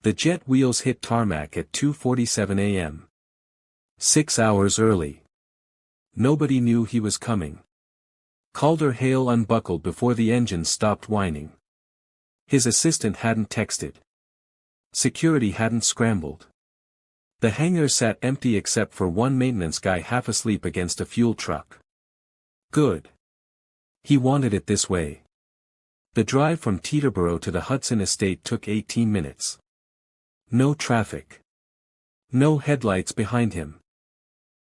The jet wheels hit tarmac at 2:47 a.m. 6 hours early. Nobody knew he was coming. Calder Hale unbuckled before the engine stopped whining. His assistant hadn't texted. Security hadn't scrambled. The hangar sat empty except for one maintenance guy half asleep against a fuel truck. Good. He wanted it this way. The drive from Teterboro to the Hudson estate took 18 minutes. No traffic. No headlights behind him.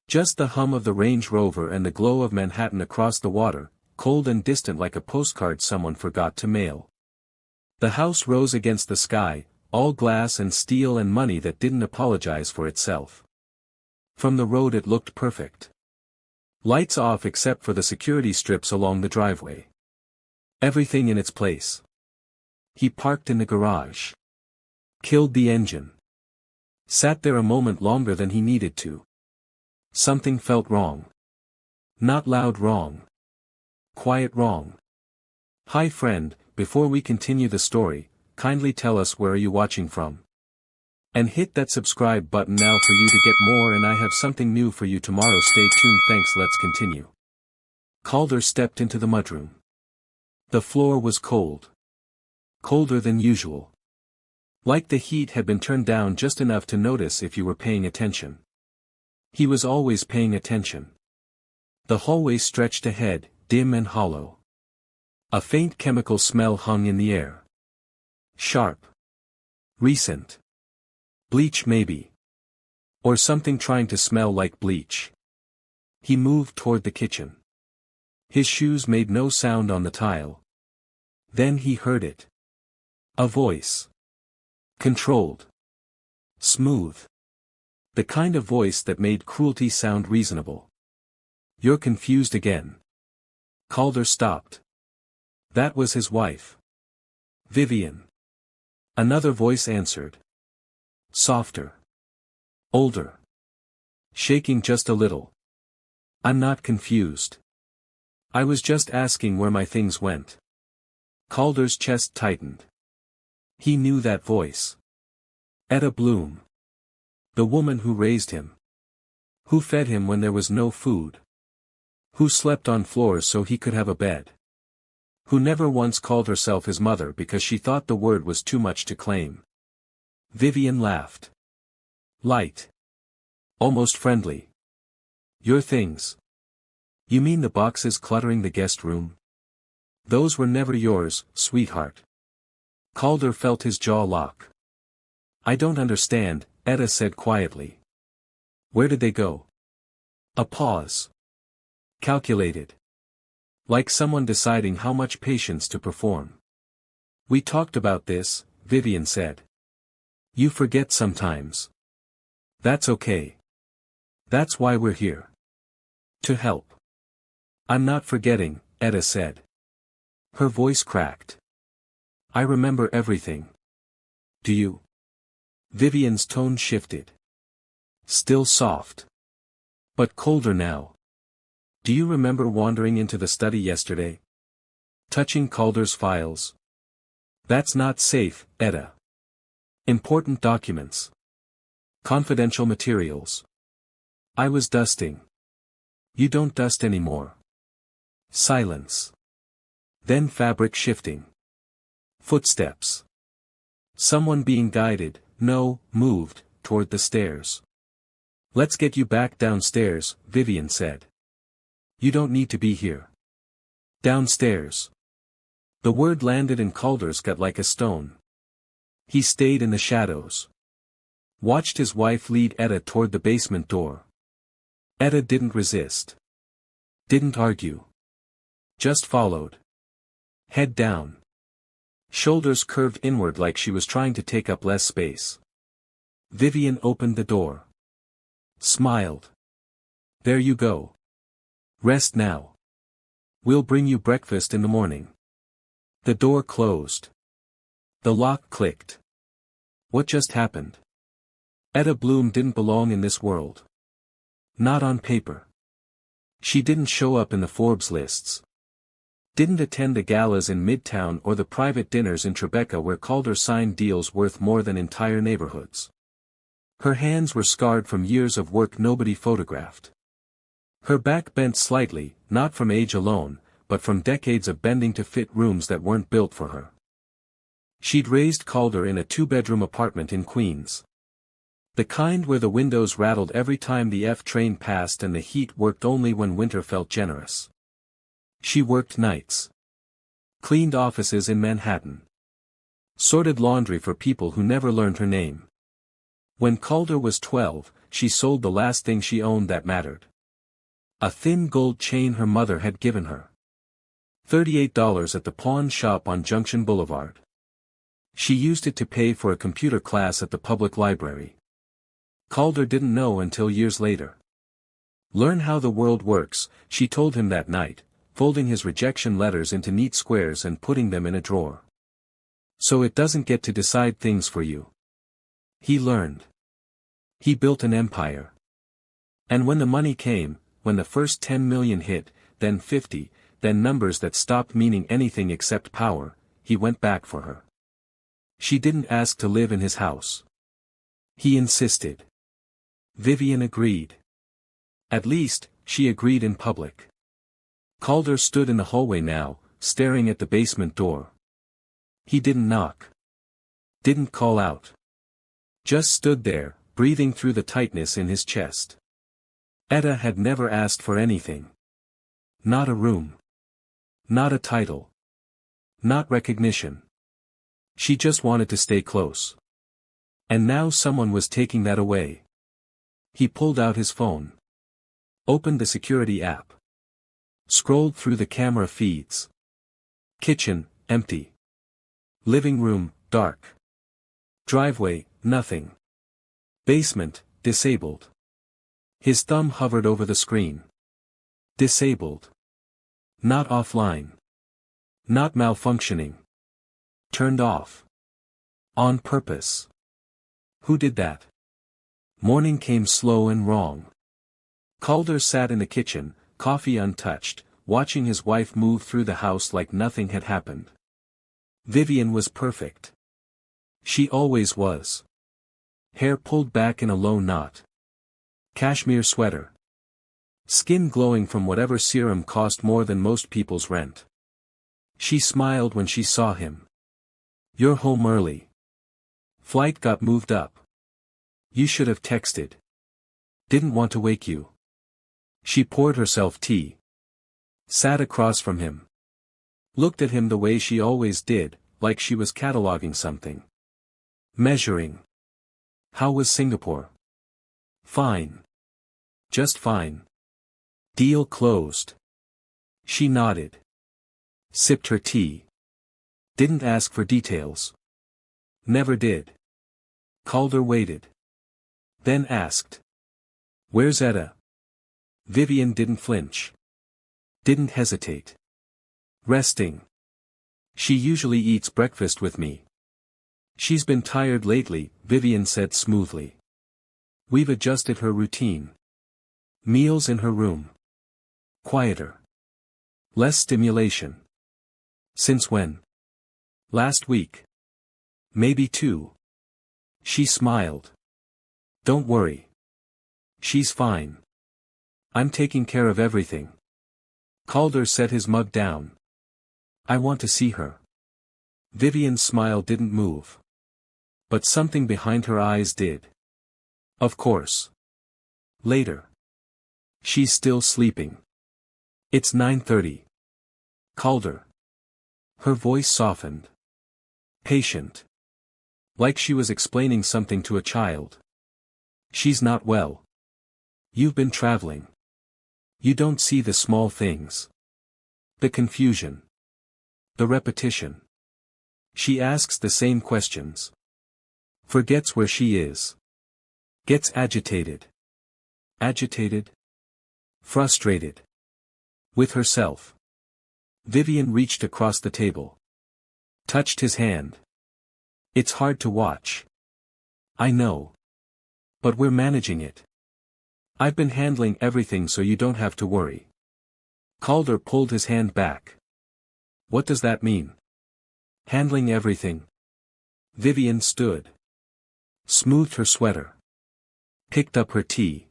Just the hum of the Range Rover and the glow of Manhattan across the water, cold and distant like a postcard someone forgot to mail. The house rose against the sky, all glass and steel and money that didn't apologize for itself. From the road it looked perfect. Lights off except for the security strips along the driveway. Everything in its place. He parked in the garage. Killed the engine. Sat there a moment longer than he needed to. Something felt wrong. Not loud wrong. Quiet wrong. Hi friend, before we continue the story, kindly tell us where are you watching from. And hit that subscribe button now for you to get more, and I have something new for you tomorrow. Stay tuned. Thanks. Let's continue. Calder stepped into the mudroom. The floor was cold. Colder than usual. Like the heat had been turned down just enough to notice if you were paying attention. He was always paying attention. The hallway stretched ahead, dim and hollow. A faint chemical smell hung in the air. Sharp. Recent. Bleach maybe. Or something trying to smell like bleach. He moved toward the kitchen. His shoes made no sound on the tile. Then he heard it. A voice. Controlled. Smooth. The kind of voice that made cruelty sound reasonable. You're confused again. Calder stopped. That was his wife. Vivian. Another voice answered. Softer. Older. Shaking just a little. I'm not confused. I was just asking where my things went. Calder's chest tightened. He knew that voice. Etta Bloom. The woman who raised him. Who fed him when there was no food. Who slept on floors so he could have a bed. Who never once called herself his mother because she thought the word was too much to claim. Vivian laughed. Light. Almost friendly. Your things. You mean the boxes cluttering the guest room? Those were never yours, sweetheart. Calder felt his jaw lock. I don't understand, Etta said quietly. Where did they go? A pause. Calculated. Like someone deciding how much patience to perform. We talked about this, Vivian said. You forget sometimes. That's okay. That's why we're here. To help. I'm not forgetting, Etta said. Her voice cracked. I remember everything. Do you? Vivian's tone shifted. Still soft. But colder now. Do you remember wandering into the study yesterday? Touching Calder's files? That's not safe, Etta. Important documents. Confidential materials. I was dusting. You don't dust anymore. Silence. Then fabric shifting. Footsteps. Someone being guided, moved, toward the stairs. Let's get you back downstairs, Vivian said. You don't need to be here. Downstairs. The word landed in Calder's gut like a stone. He stayed in the shadows. Watched his wife lead Etta toward the basement door. Etta didn't resist. Didn't argue. Just followed. Head down. Shoulders curved inward like she was trying to take up less space. Vivian opened the door. Smiled. There you go. Rest now. We'll bring you breakfast in the morning. The door closed. The lock clicked. What just happened? Etta Bloom didn't belong in this world. Not on paper. She didn't show up in the Forbes lists. Didn't attend the galas in Midtown or the private dinners in Tribeca where Calder signed deals worth more than entire neighborhoods. Her hands were scarred from years of work nobody photographed. Her back bent slightly, not from age alone, but from decades of bending to fit rooms that weren't built for her. She'd raised Calder in a two-bedroom apartment in Queens. The kind where the windows rattled every time the F train passed and the heat worked only when winter felt generous. She worked nights. Cleaned offices in Manhattan. Sorted laundry for people who never learned her name. When Calder was 12, she sold the last thing she owned that mattered. A thin gold chain her mother had given her. $38 at the pawn shop on Junction Boulevard. She used it to pay for a computer class at the public library. Calder didn't know until years later. Learn how the world works, she told him that night, folding his rejection letters into neat squares and putting them in a drawer. So it doesn't get to decide things for you. He learned. He built an empire. And when the money came, when the first 10 million hit, then 50, then numbers that stopped meaning anything except power, he went back for her. She didn't ask to live in his house. He insisted. Vivian agreed. At least, she agreed in public. Calder stood in the hallway now, staring at the basement door. He didn't knock. Didn't call out. Just stood there, breathing through the tightness in his chest. Etta had never asked for anything. Not a room. Not a title. Not recognition. She just wanted to stay close. And now someone was taking that away. He pulled out his phone. Opened the security app. Scrolled through the camera feeds. Kitchen, empty. Living room, dark. Driveway, nothing. Basement, disabled. His thumb hovered over the screen. Disabled. Not offline. Not malfunctioning. Turned off. On purpose. Who did that? Morning came slow and wrong. Calder sat in the kitchen, coffee untouched, watching his wife move through the house like nothing had happened. Vivian was perfect. She always was. Hair pulled back in a low knot. Cashmere sweater. Skin glowing from whatever serum cost more than most people's rent. She smiled when she saw him. You're home early. Flight got moved up. You should have texted. Didn't want to wake you. She poured herself tea. Sat across from him. Looked at him the way she always did, like she was cataloging something. Measuring. How was Singapore? Fine. Just fine. Deal closed. She nodded. Sipped her tea. Didn't ask for details. Never did. Calder waited. Then asked. Where's Etta? Vivian didn't flinch. Didn't hesitate. Resting. She usually eats breakfast with me. She's been tired lately, Vivian said smoothly. We've adjusted her routine. Meals in her room. Quieter. Less stimulation. Since when? Last week. Maybe 2. She smiled. Don't worry. She's fine. I'm taking care of everything. Calder set his mug down. I want to see her. Vivian's smile didn't move. But something behind her eyes did. Of course. Later. She's still sleeping. It's 9:30. Calder. Her voice softened. Patient. Like she was explaining something to a child. She's not well. You've been traveling. You don't see the small things. The confusion. The repetition. She asks the same questions. Forgets where she is. Gets agitated. Agitated. Frustrated. With herself. Vivian reached across the table. Touched his hand. It's hard to watch. I know. But we're managing it. I've been handling everything so you don't have to worry. Calder pulled his hand back. What does that mean? Handling everything. Vivian stood. Smoothed her sweater. Picked up her tea.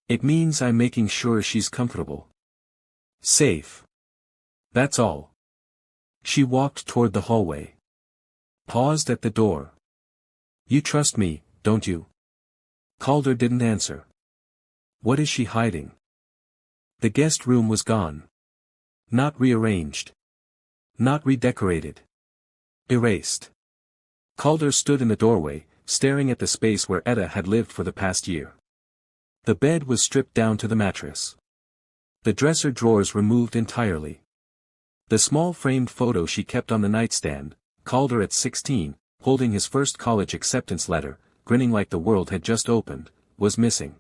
It means I'm making sure she's comfortable. Safe. That's all. She walked toward the hallway. Paused at the door. You trust me, don't you? Calder didn't answer. What is she hiding? The guest room was gone. Not rearranged. Not redecorated. Erased. Calder stood in the doorway, staring at the space where Etta had lived for the past year. The bed was stripped down to the mattress. The dresser drawers removed entirely. The small framed photo she kept on the nightstand, Calder at 16, holding his first college acceptance letter, grinning like the world had just opened, was missing.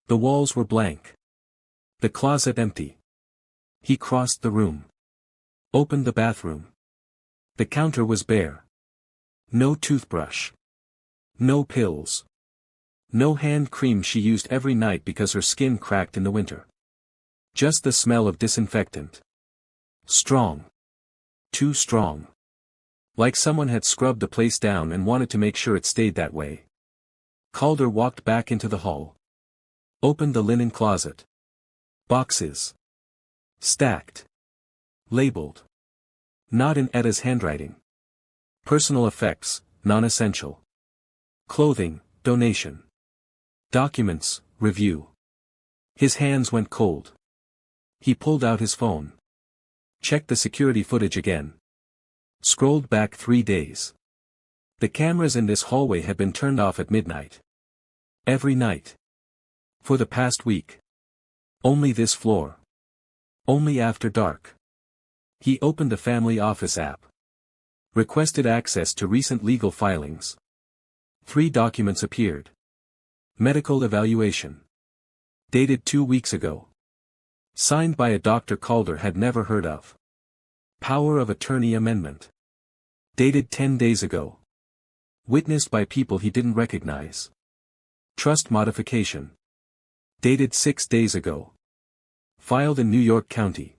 The walls were blank. The closet empty. He crossed the room. Opened the bathroom. The counter was bare. No toothbrush. No pills. No hand cream she used every night because her skin cracked in the winter. Just the smell of disinfectant. Strong. Too strong. Like someone had scrubbed the place down and wanted to make sure it stayed that way. Calder walked back into the hall. Opened the linen closet. Boxes. Stacked. Labeled. Not in Etta's handwriting. Personal effects, non-essential. Clothing, donation. Documents, review. His hands went cold. He pulled out his phone. Checked the security footage again. Scrolled back 3 days. The cameras in this hallway had been turned off at midnight. Every night. For the past week. Only this floor. Only after dark. He opened the family office app. Requested access to recent legal filings. 3 documents appeared. Medical evaluation. Dated 2 weeks ago. Signed by a doctor Calder had never heard of. Power of attorney amendment. Dated 10 days ago. Witnessed by people he didn't recognize. Trust modification. Dated 6 days ago. Filed in New York County.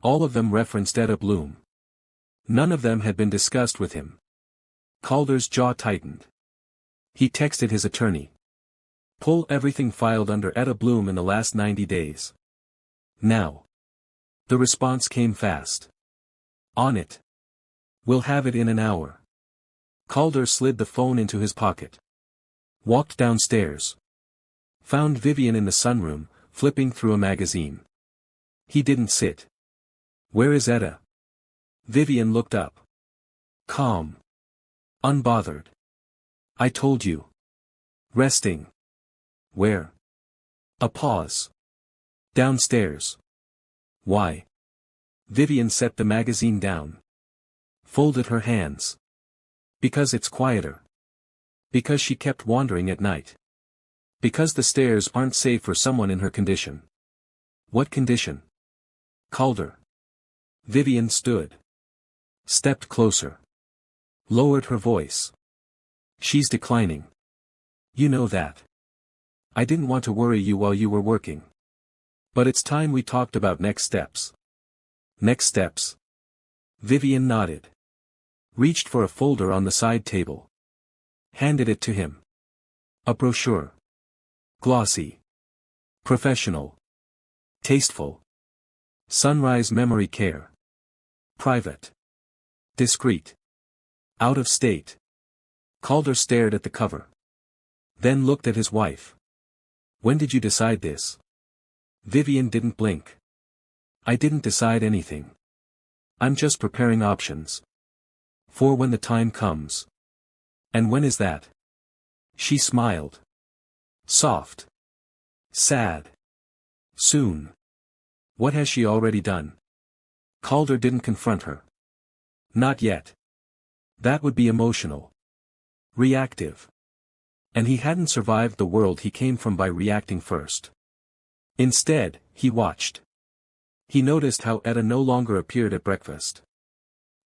All of them referenced Etta Bloom. None of them had been discussed with him. Calder's jaw tightened. He texted his attorney. Pull everything filed under Etta Bloom in the last 90 days. Now. The response came fast. On it. We'll have it in an hour. Calder slid the phone into his pocket. Walked downstairs. Found Vivian in the sunroom, flipping through a magazine. He didn't sit. Where is Etta? Vivian looked up. Calm. Unbothered. I told you. Resting. Where? A pause. Downstairs. Why? Vivian set the magazine down. Folded her hands. Because it's quieter. Because she kept wandering at night. Because the stairs aren't safe for someone in her condition. What condition? Calder. Vivian stood. Stepped closer. Lowered her voice. She's declining. You know that. I didn't want to worry you while you were working. But it's time we talked about next steps. Next steps? Vivian nodded. Reached for a folder on the side table. Handed it to him. A brochure. Glossy. Professional. Tasteful. Sunrise Memory Care. Private. Discreet. Out of state. Calder stared at the cover. Then looked at his wife. When did you decide this? Vivian didn't blink. I didn't decide anything. I'm just preparing options. For when the time comes. And when is that? She smiled. Soft. Sad. Soon. What has she already done? Calder didn't confront her. Not yet. That would be emotional. Reactive. And he hadn't survived the world he came from by reacting first. Instead, he watched. He noticed how Etta no longer appeared at breakfast.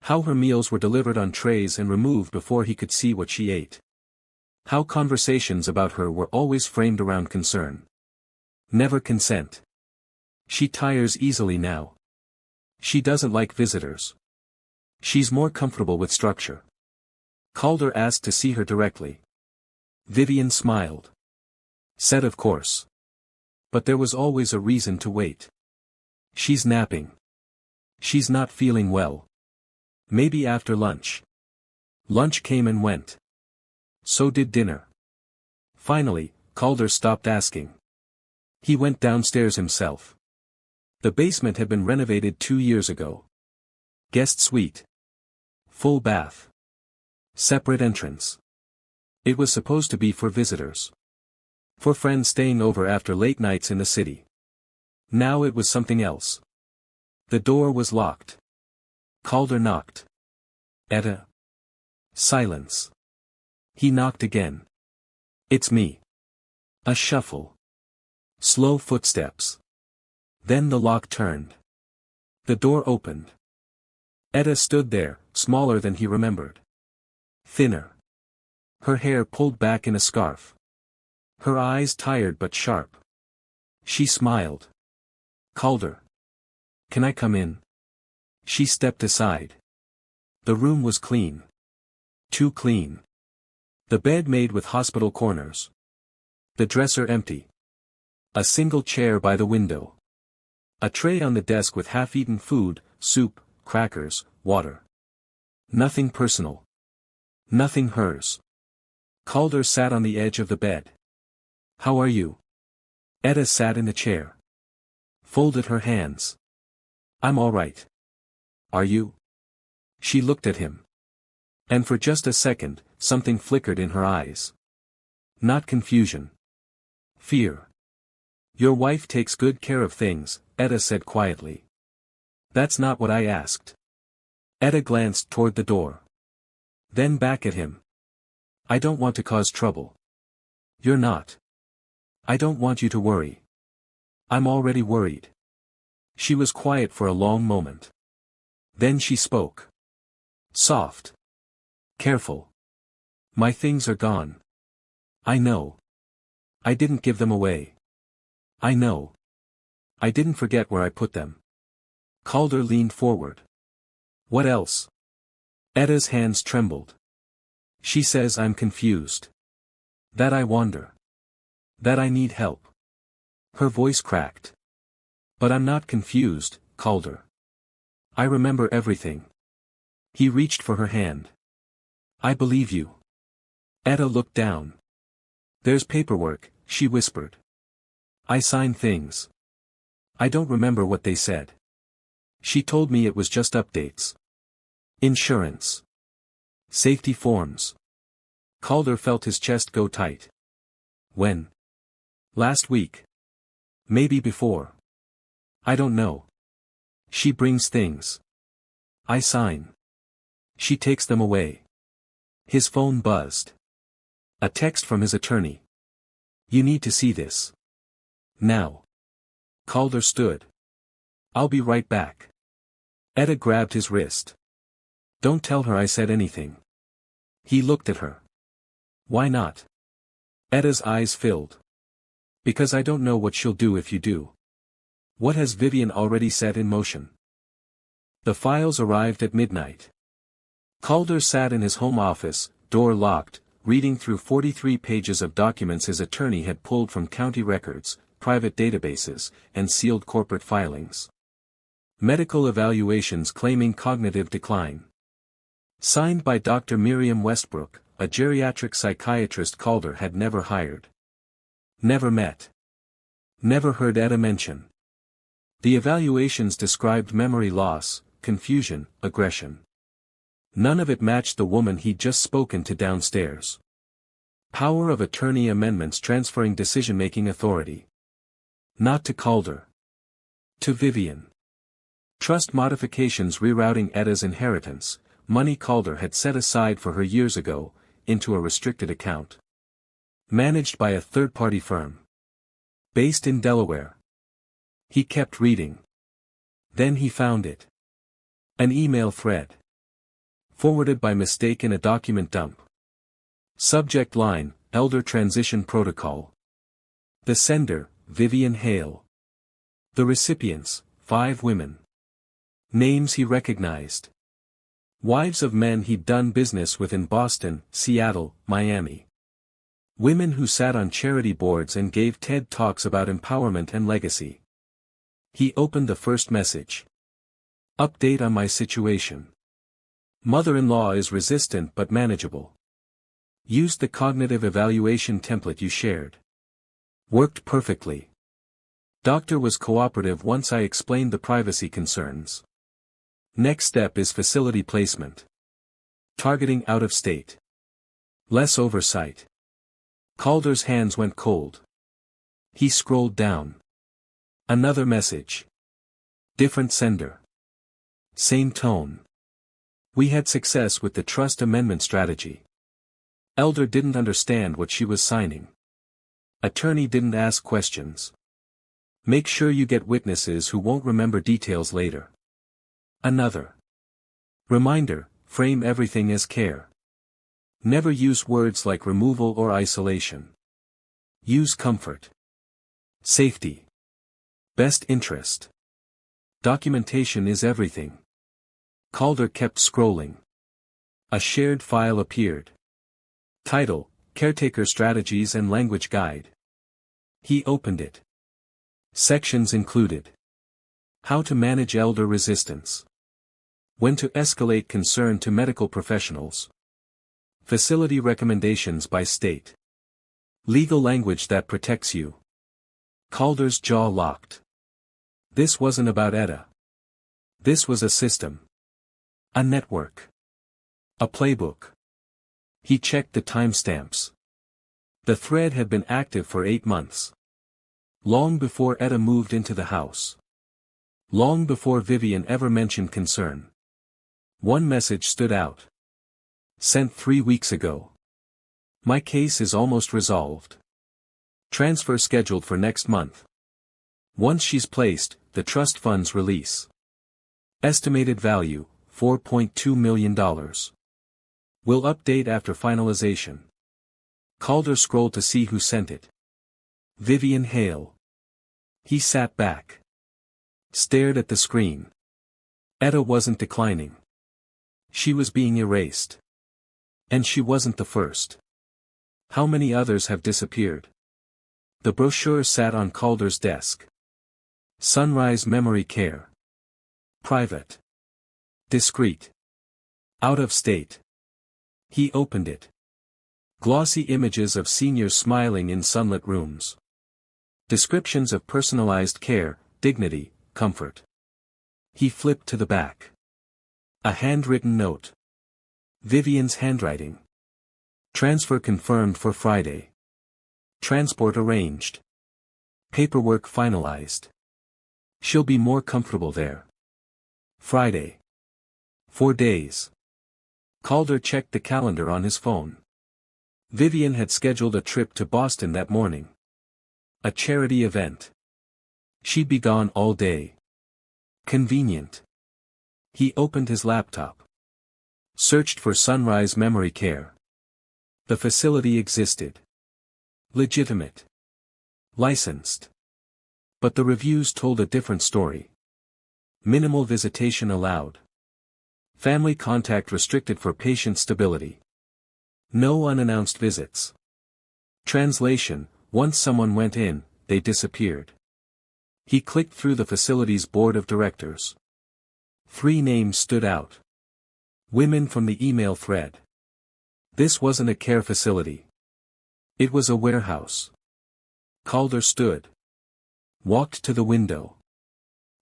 How her meals were delivered on trays and removed before he could see what she ate. How conversations about her were always framed around concern. Never consent. She tires easily now. She doesn't like visitors. She's more comfortable with structure. Calder asked to see her directly. Vivian smiled. Said of course. But there was always a reason to wait. She's napping. She's not feeling well. Maybe after lunch. Lunch came and went. So did dinner. Finally, Calder stopped asking. He went downstairs himself. The basement had been renovated 2 years ago. Guest suite. Full bath. Separate entrance. It was supposed to be for visitors. For friends staying over after late nights in the city. Now it was something else. The door was locked. Calder knocked. Etta. Silence. He knocked again. It's me. A shuffle. Slow footsteps. Then the lock turned. The door opened. Etta stood there, smaller than he remembered. Thinner. Her hair pulled back in a scarf. Her eyes tired but sharp. She smiled. Calder. Can I come in? She stepped aside. The room was clean. Too clean. The bed made with hospital corners. The dresser empty. A single chair by the window. A tray on the desk with half-eaten food, soup, crackers, water. Nothing personal. Nothing hers. Calder sat on the edge of the bed. How are you? Etta sat in the chair. Folded her hands. I'm all right. Are you? She looked at him. And for just a second, something flickered in her eyes. Not confusion. Fear. Your wife takes good care of things, Etta said quietly. That's not what I asked. Etta glanced toward the door. Then back at him. I don't want to cause trouble. You're not. I don't want you to worry. I'm already worried. She was quiet for a long moment. Then she spoke. Soft. Careful. My things are gone. I know. I didn't give them away. I know. I didn't forget where I put them. Calder leaned forward. What else? Etta's hands trembled. She says I'm confused. That I wander. That I need help. Her voice cracked. But I'm not confused, Calder. I remember everything. He reached for her hand. I believe you. Etta looked down. There's paperwork, she whispered. I signed things. I don't remember what they said. She told me it was just updates. Insurance. Safety forms. Calder felt his chest go tight. When? Last week. Maybe before. I don't know. She brings things. I sign. She takes them away. His phone buzzed. A text from his attorney. You need to see this. Now. Calder stood. I'll be right back. Etta grabbed his wrist. Don't tell her I said anything. He looked at her. Why not? Etta's eyes filled. Because I don't know what she'll do if you do. What has Vivian already set in motion? The files arrived at midnight. Calder sat in his home office, door locked, reading through 43 pages of documents his attorney had pulled from county records, private databases, and sealed corporate filings. Medical evaluations claiming cognitive decline. Signed by Dr. Miriam Westbrook, a geriatric psychiatrist Calder had never hired. Never met. Never heard Etta mention. The evaluations described memory loss, confusion, aggression. None of it matched the woman he'd just spoken to downstairs. Power of attorney amendments transferring decision-making authority. Not to Calder. To Vivian. Trust modifications rerouting Etta's inheritance, money Calder had set aside for her years ago, into a restricted account. Managed by a third-party firm. Based in Delaware. He kept reading. Then he found it. An email thread. Forwarded by mistake in a document dump. Subject line, Elder Transition Protocol. The sender, Vivian Hale. The recipients, 5 women. Names he recognized. Wives of men he'd done business with in Boston, Seattle, Miami. Women who sat on charity boards and gave TED Talks about empowerment and legacy. He opened the first message. Update on my situation. Mother-in-law is resistant but manageable. Used the cognitive evaluation template you shared. Worked perfectly. Doctor was cooperative once I explained the privacy concerns. Next step is facility placement. Targeting out of state. Less oversight. Calder's hands went cold. He scrolled down. Another message. Different sender. Same tone. We had success with the trust amendment strategy. Elder didn't understand what she was signing. Attorney didn't ask questions. Make sure you get witnesses who won't remember details later. Another. Reminder, frame everything as care. Never use words like removal or isolation. Use comfort. Safety. Best interest. Documentation is everything. Calder kept scrolling. A shared file appeared. Title, Caretaker Strategies and Language Guide. He opened it. Sections included. How to manage elder resistance. When to escalate concern to medical professionals. Facility recommendations by state. Legal language that protects you. Calder's jaw locked. This wasn't about Etta. This was a system. A network. A playbook. He checked the timestamps. The thread had been active for 8 months. Long before Etta moved into the house. Long before Vivian ever mentioned concern. One message stood out. Sent 3 weeks ago. My case is almost resolved. Transfer scheduled for next month. Once she's placed, the trust funds release. Estimated value, $4.2 million. Will update after finalization. Calder scrolled to see who sent it. Vivian Hale. He sat back. Stared at the screen. Etta wasn't declining. She was being erased. And she wasn't the first. How many others have disappeared? The brochure sat on Calder's desk. Sunrise Memory Care. Private. Discreet. Out of state. He opened it. Glossy images of seniors smiling in sunlit rooms. Descriptions of personalized care, dignity, comfort. He flipped to the back. A handwritten note. Vivian's handwriting. Transfer confirmed for Friday. Transport arranged. Paperwork finalized. She'll be more comfortable there. Friday. 4 days. Calder checked the calendar on his phone. Vivian had scheduled a trip to Boston that morning. A charity event. She'd be gone all day. Convenient. He opened his laptop. Searched for Sunrise Memory Care. The facility existed. Legitimate. Licensed. But the reviews told a different story. Minimal visitation allowed. Family contact restricted for patient stability. No unannounced visits. Translation, once someone went in, they disappeared. He clicked through the facility's board of directors. 3 names stood out. Women from the email thread. This wasn't a care facility. It was a warehouse. Calder stood. Walked to the window.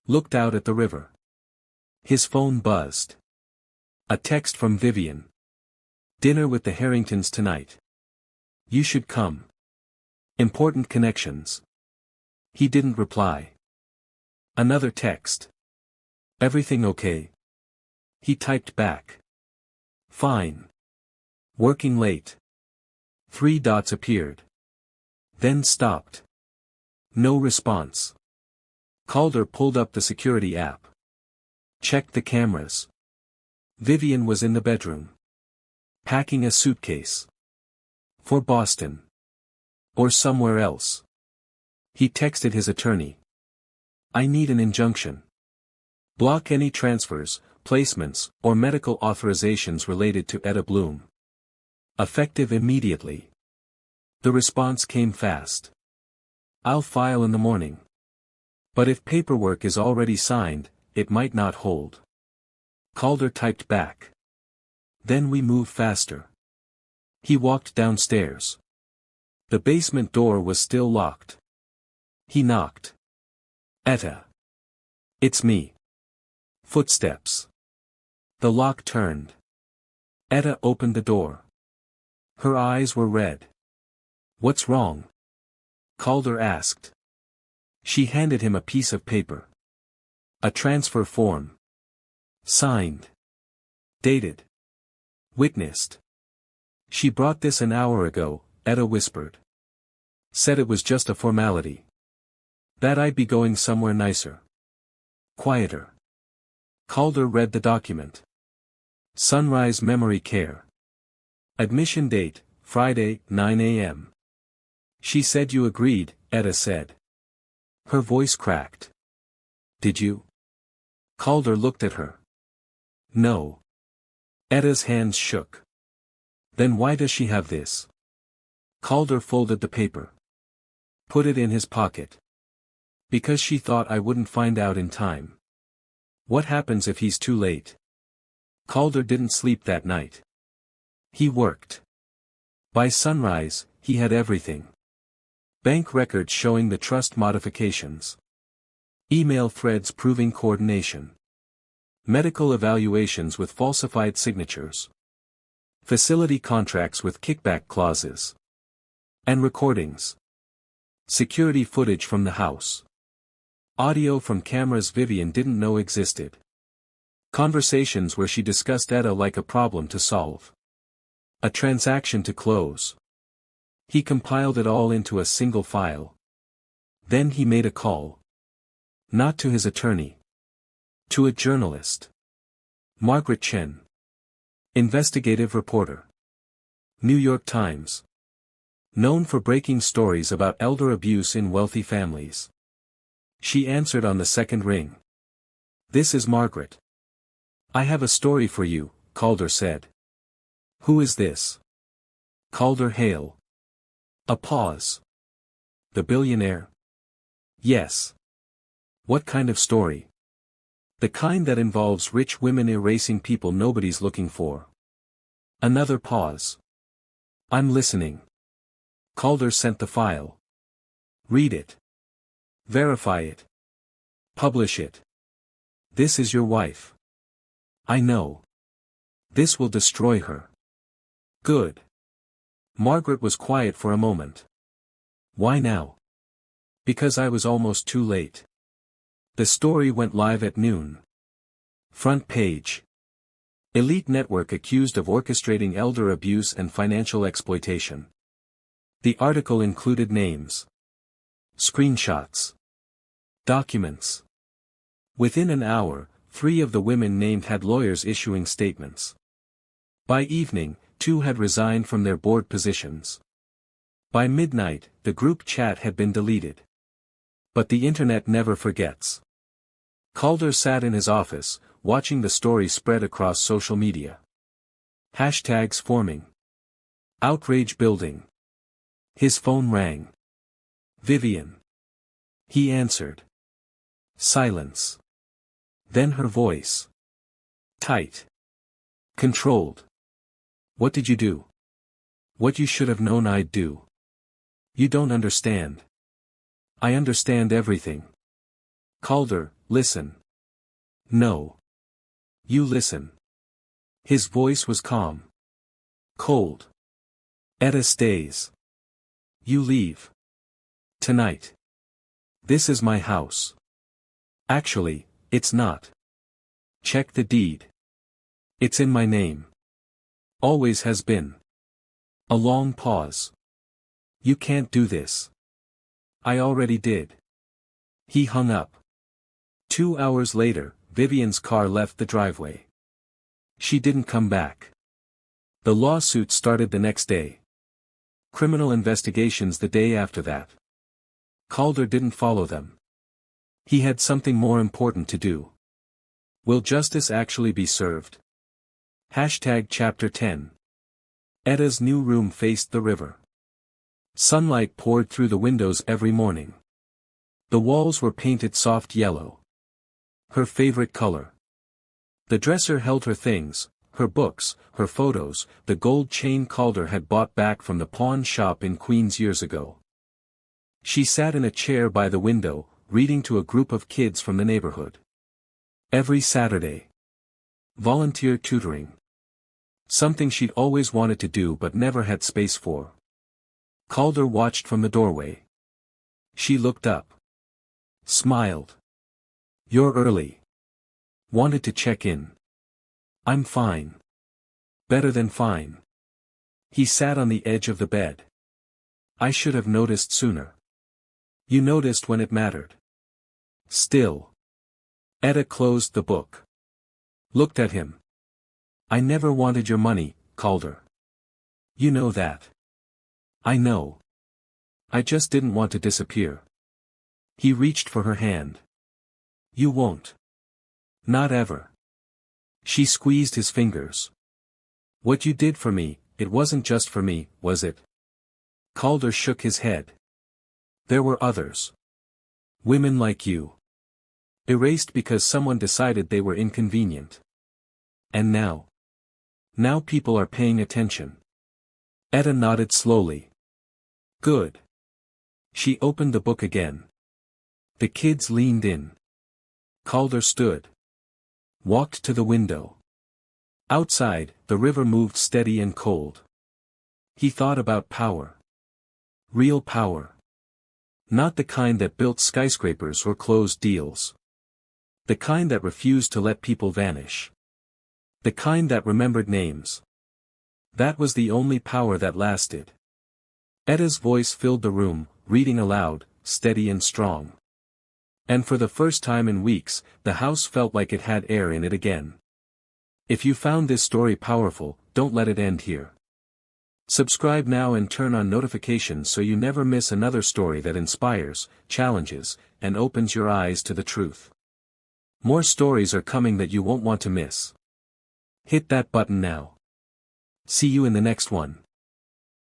Looked out at the river. His phone buzzed. A text from Vivian. Dinner with the Harringtons tonight. You should come. Important connections. He didn't reply. Another text. Everything okay? He typed back. Fine. Working late. 3 dots appeared. Then stopped. No response. Calder pulled up the security app. Checked the cameras. Vivian was in the bedroom. Packing a suitcase. For Boston. Or somewhere else. He texted his attorney. I need an injunction. Block any transfers, placements, or medical authorizations related to Etta Bloom. Effective immediately. The response came fast. I'll file in the morning. But if paperwork is already signed, it might not hold. Calder typed back. Then we move faster. He walked downstairs. The basement door was still locked. He knocked. Etta. It's me. Footsteps. The lock turned. Etta opened the door. Her eyes were red. What's wrong? Calder asked. She handed him a piece of paper. A transfer form. Signed. Dated. Witnessed. She brought this an hour ago, Etta whispered. Said it was just a formality. That I'd be going somewhere nicer. Quieter. Calder read the document. Sunrise Memory Care. Admission date, Friday, 9 a.m. She said you agreed, Etta said. Her voice cracked. Did you? Calder looked at her. No. Etta's hands shook. Then why does she have this? Calder folded the paper. Put it in his pocket. Because she thought I wouldn't find out in time. What happens if he's too late? Calder didn't sleep that night. He worked. By sunrise, he had everything. Bank records showing the trust modifications. Email threads proving coordination. Medical evaluations with falsified signatures. Facility contracts with kickback clauses. And recordings. Security footage from the house. Audio from cameras Vivian didn't know existed. Conversations where she discussed Etta like a problem to solve. A transaction to close. He compiled it all into a single file. Then he made a call. Not to his attorney. To a journalist. Margaret Chen. Investigative reporter. New York Times. Known for breaking stories about elder abuse in wealthy families. She answered on the second ring. This is Margaret. I have a story for you, Calder said. Who is this? Calder Hale. A pause. The billionaire? Yes. What kind of story? The kind that involves rich women erasing people nobody's looking for. Another pause. I'm listening. Calder sent the file. Read it. Verify it. Publish it. This is your wife. I know. This will destroy her. Good. Margaret was quiet for a moment. Why now? Because I was almost too late. The story went live at noon. Front page. Elite network accused of orchestrating elder abuse and financial exploitation. The article included names. Screenshots. Documents. Within an hour, 3 of the women named had lawyers issuing statements. By evening, 2 had resigned from their board positions. By midnight, the group chat had been deleted. But the internet never forgets. Calder sat in his office, watching the story spread across social media. Hashtags forming. Outrage building. His phone rang. Vivian. He answered. Silence. Then her voice. Tight. Controlled. What did you do? What you should have known I'd do. You don't understand. I understand everything. Calder, listen. No. You listen. His voice was calm. Cold. Etta stays. You leave. Tonight. This is my house. Actually, it's not. Check the deed. It's in my name. Always has been. A long pause. You can't do this. I already did. He hung up. 2 hours later, Vivian's car left the driveway. She didn't come back. The lawsuit started the next day. Criminal investigations the day after that. Calder didn't follow them. He had something more important to do. Will justice actually be served? Hashtag Chapter 10. Etta's new room faced the river. Sunlight poured through the windows every morning. The walls were painted soft yellow. Her favorite color. The dresser held her things, her books, her photos, the gold chain Calder had bought back from the pawn shop in Queens years ago. She sat in a chair by the window, reading to a group of kids from the neighborhood. Every Saturday. Volunteer tutoring. Something she'd always wanted to do but never had space for. Calder watched from the doorway. She looked up. Smiled. You're early. Wanted to check in. I'm fine. Better than fine. He sat on the edge of the bed. I should have noticed sooner. You noticed when it mattered. Still. Etta closed the book. Looked at him. I never wanted your money, Calder. You know that. I know. I just didn't want to disappear. He reached for her hand. You won't. Not ever. She squeezed his fingers. What you did for me, it wasn't just for me, was it? Calder shook his head. There were others. Women like you. Erased because someone decided they were inconvenient. And now? Now people are paying attention. Etta nodded slowly. Good. She opened the book again. The kids leaned in. Calder stood. Walked to the window. Outside, the river moved steady and cold. He thought about power. Real power. Not the kind that built skyscrapers or closed deals. The kind that refused to let people vanish. The kind that remembered names. That was the only power that lasted. Etta's voice filled the room, reading aloud, steady and strong. And for the first time in weeks, the house felt like it had air in it again. If you found this story powerful, don't let it end here. Subscribe now and turn on notifications so you never miss another story that inspires, challenges, and opens your eyes to the truth. More stories are coming that you won't want to miss. Hit that button now. See you in the next one.